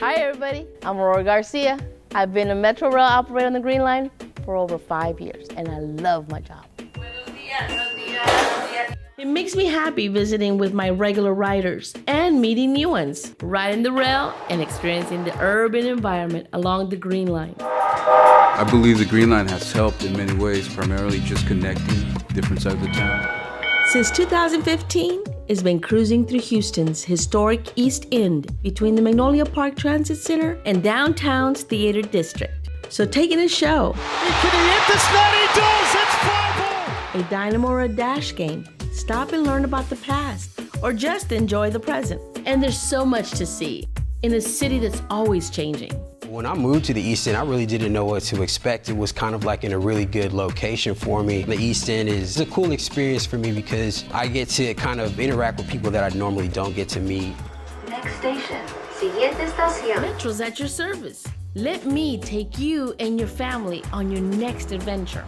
Hi everybody, I'm Aurora Garcia. I've been a METRORail operator on the Green Line for over 5 years and I love my job. It makes me happy visiting with my regular riders and meeting new ones, riding the rail and experiencing the urban environment along the Green Line. I believe the Green Line has helped in many ways, primarily just connecting different sides of town. Since 2015, it's been cruising through Houston's historic East End between the Magnolia Transit Center and downtown's Theater District. So take in a show, Can he hit this net? He does! It's fly ball! a dynamo or a dash game, stop and learn about the past, or just enjoy the present. And there's so much to see in a city that's always changing. When I moved to the East End, I really didn't know what to expect. It was kind of like in a really good location for me. The East End is a cool experience for me because I get to kind of interact with people that I normally don't get to meet. Next station, siguiente estación. Metro's at your service. Let me take you and your family on your next adventure.